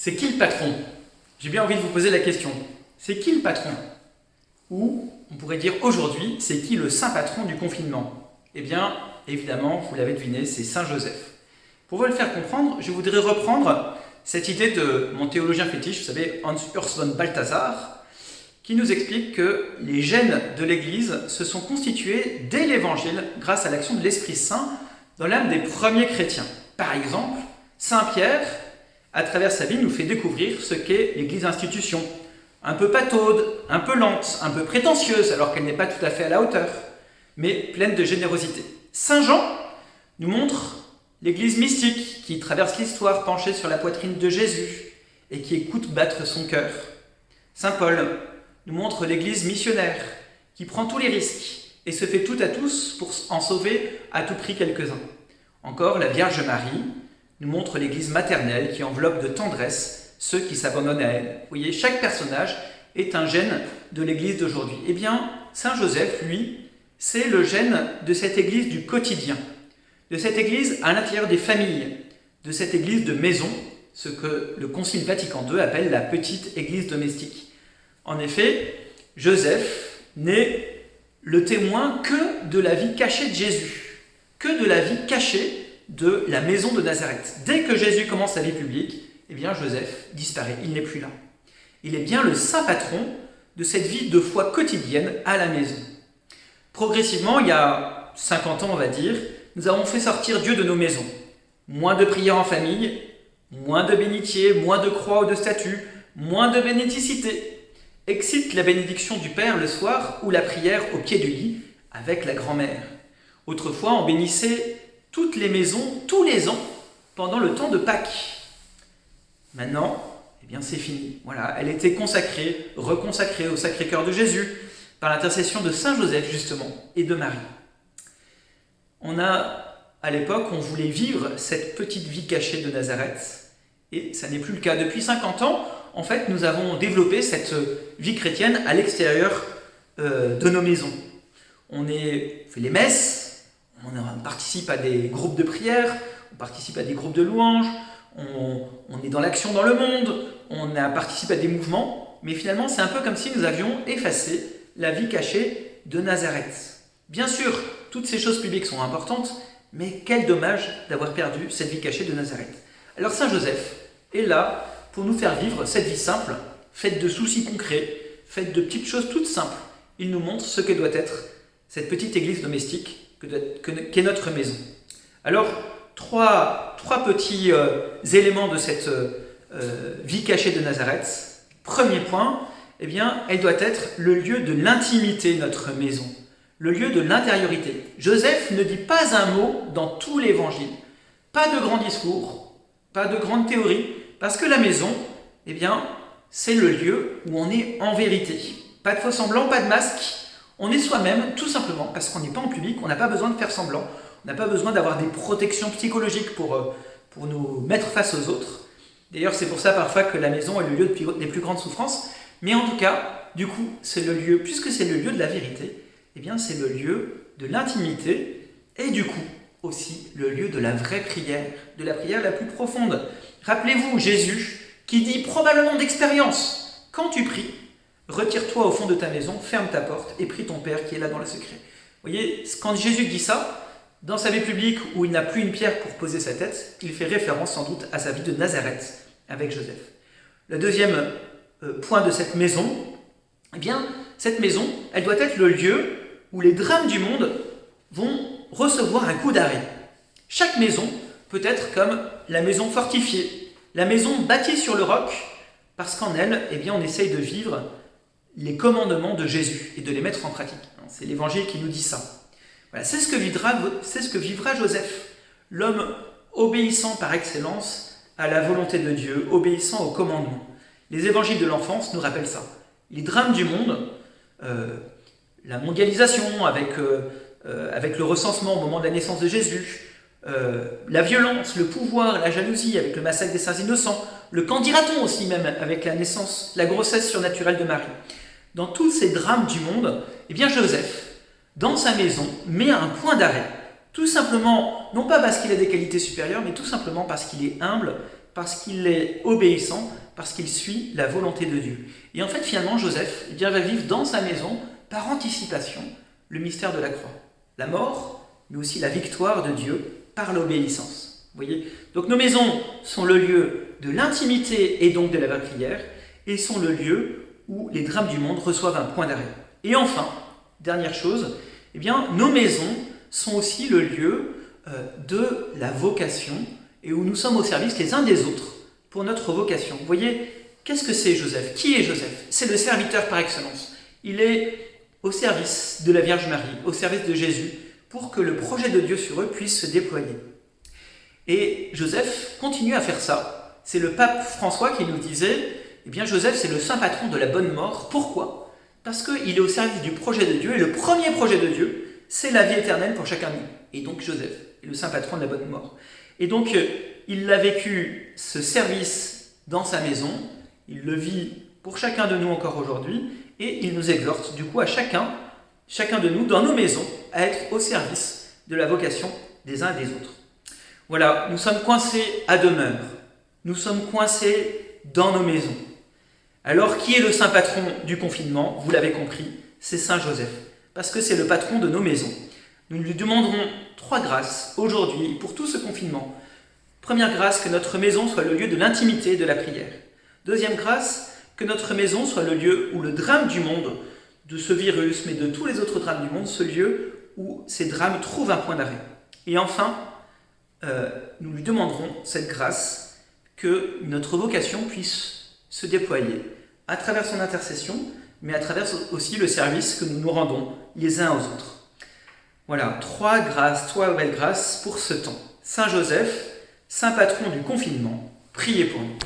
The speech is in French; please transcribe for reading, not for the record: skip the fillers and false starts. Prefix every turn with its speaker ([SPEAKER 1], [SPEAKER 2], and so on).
[SPEAKER 1] C'est qui le patron? J'ai bien envie de vous poser la question. C'est qui le patron? Ou, on pourrait dire aujourd'hui, c'est qui le saint patron du confinement? Eh bien, évidemment, vous l'avez deviné, c'est Saint Joseph. Pour vous le faire comprendre, je voudrais reprendre cette idée de mon théologien fétiche, vous savez, Hans Urs von Balthasar, qui nous explique que les gènes de l'Église se sont constitués dès l'Évangile grâce à l'action de l'Esprit Saint dans l'âme des premiers chrétiens. Par exemple, Saint Pierre, à travers sa vie, nous fait découvrir ce qu'est l'Église institution. Un peu pataude, un peu lente, un peu prétentieuse, alors qu'elle n'est pas tout à fait à la hauteur, mais pleine de générosité. Saint Jean nous montre l'Église mystique qui traverse l'histoire penchée sur la poitrine de Jésus et qui écoute battre son cœur. Saint Paul nous montre l'Église missionnaire qui prend tous les risques et se fait tout à tous pour en sauver à tout prix quelques-uns. Encore, la Vierge Marie nous montre l'Église maternelle qui enveloppe de tendresse ceux qui s'abandonnent à elle. Vous voyez, chaque personnage est un gène de l'Église d'aujourd'hui. Eh bien, Saint Joseph, lui, c'est le gène de cette Église du quotidien, de cette Église à l'intérieur des familles, de cette Église de maison, ce que le Concile Vatican II appelle la petite Église domestique. En effet, Joseph n'est le témoin que de la vie cachée de Jésus, que de la vie cachée de la maison de Nazareth. Dès que Jésus commence sa vie publique, eh bien Joseph disparaît, il n'est plus là. Il est bien le saint patron de cette vie de foi quotidienne à la maison. Progressivement, il y a 50 ans, on va dire, nous avons fait sortir Dieu de nos maisons. Moins de prières en famille, moins de bénitiers, moins de croix ou de statues, moins de bénédicité. Excite la bénédiction du Père le soir ou la prière au pied du lit avec la grand-mère. Autrefois, on bénissait toutes les maisons, tous les ans, pendant le temps de Pâques. Maintenant, eh bien, c'est fini. Voilà, elle était consacrée, reconsacrée au Sacré-Cœur de Jésus, par l'intercession de Saint Joseph, justement, et de Marie. À l'époque, on voulait vivre cette petite vie cachée de Nazareth, et ça n'est plus le cas. Depuis 50 ans, en fait, nous avons développé cette vie chrétienne à l'extérieur de nos maisons. On fait les messes, on participe à des groupes de prière, on participe à des groupes de louanges, on est dans l'action dans le monde, participe à des mouvements, mais finalement c'est un peu comme si nous avions effacé la vie cachée de Nazareth. Bien sûr, toutes ces choses publiques sont importantes, mais quel dommage d'avoir perdu cette vie cachée de Nazareth. Alors Saint Joseph est là pour nous faire vivre cette vie simple, faite de soucis concrets, faite de petites choses toutes simples. Il nous montre ce que doit être cette petite église domestique qu'est notre maison. Alors, trois petits éléments de cette vie cachée de Nazareth. Premier point, eh bien, elle doit être le lieu de l'intimité, notre maison, le lieu de l'intériorité. Joseph ne dit pas un mot dans tout l'évangile, pas de grands discours, pas de grandes théories, parce que la maison, eh bien, c'est le lieu où on est en vérité. Pas de faux semblants, pas de masque, on est soi-même, tout simplement, parce qu'on n'est pas en public, on n'a pas besoin de faire semblant, on n'a pas besoin d'avoir des protections psychologiques pour nous mettre face aux autres. D'ailleurs, c'est pour ça parfois que la maison est le lieu des plus grandes souffrances, mais en tout cas, du coup, c'est le lieu, puisque c'est le lieu de la vérité, eh bien, c'est le lieu de l'intimité, et du coup, aussi le lieu de la vraie prière, de la prière la plus profonde. Rappelez-vous Jésus qui dit probablement d'expérience, quand tu pries, retire-toi au fond de ta maison, ferme ta porte et prie ton Père qui est là dans le secret. Vous voyez, quand Jésus dit ça, dans sa vie publique où il n'a plus une pierre pour poser sa tête, il fait référence sans doute à sa vie de Nazareth avec Joseph. Le deuxième point de cette maison, eh bien, cette maison, elle doit être le lieu où les drames du monde vont recevoir un coup d'arrêt. Chaque maison peut être comme la maison fortifiée, la maison bâtie sur le roc, parce qu'en elle, eh bien, on essaye de vivre les commandements de Jésus et de les mettre en pratique. C'est l'Évangile qui nous dit ça. Voilà, c'est ce que vivra Joseph, l'homme obéissant par excellence à la volonté de Dieu, obéissant aux commandements. Les évangiles de l'enfance nous rappellent ça. Les drames du monde, la mondialisation avec le recensement au moment de la naissance de Jésus, la violence, le pouvoir, la jalousie avec le massacre des saints innocents, le qu'en dira-t-on aussi même avec la naissance, la grossesse surnaturelle de Marie. Dans tous ces drames du monde, eh bien Joseph, dans sa maison, met un point d'arrêt. Tout simplement, non pas parce qu'il a des qualités supérieures, mais tout simplement parce qu'il est humble, parce qu'il est obéissant, parce qu'il suit la volonté de Dieu. Et en fait, finalement, Joseph va vivre dans sa maison, par anticipation, le mystère de la croix. La mort, mais aussi la victoire de Dieu par l'obéissance. Vous voyez ? Donc nos maisons sont le lieu de l'intimité et donc de la vraie prière, et sont le lieu où les drames du monde reçoivent un point d'arrêt. Et enfin, dernière chose, nos maisons sont aussi le lieu de la vocation, et où nous sommes au service les uns des autres pour notre vocation. Vous voyez, qu'est-ce que c'est Joseph ? Qui est Joseph ? C'est le serviteur par excellence. Il est au service de la Vierge Marie, au service de Jésus, pour que le projet de Dieu sur eux puisse se déployer. Et Joseph continue à faire ça. C'est le pape François qui nous disait, Joseph c'est le saint patron de la bonne mort. Pourquoi ? Parce qu'il est au service du projet de Dieu, et le premier projet de Dieu, c'est la vie éternelle pour chacun de nous. Et donc Joseph est le saint patron de la bonne mort. Et donc il a vécu ce service dans sa maison, il le vit pour chacun de nous encore aujourd'hui, et il nous exhorte du coup à chacun de nous, dans nos maisons, à être au service de la vocation des uns et des autres. Voilà, nous sommes coincés à demeure, nous sommes coincés dans nos maisons. Alors, qui est le saint patron du confinement ? Vous l'avez compris, c'est Saint Joseph, parce que c'est le patron de nos maisons. Nous lui demanderons 3 grâces aujourd'hui pour tout ce confinement. Première grâce, que notre maison soit le lieu de l'intimité et de la prière. Deuxième grâce, que notre maison soit le lieu où le drame du monde, de ce virus, mais de tous les autres drames du monde, ce lieu où ces drames trouvent un point d'arrêt. Et enfin, nous lui demanderons cette grâce, que notre vocation puisse se déployer à travers son intercession, mais à travers aussi le service que nous nous rendons les uns aux autres. Voilà, 3 grâces, 3 belles grâces pour ce temps. Saint Joseph, saint patron du confinement, priez pour nous.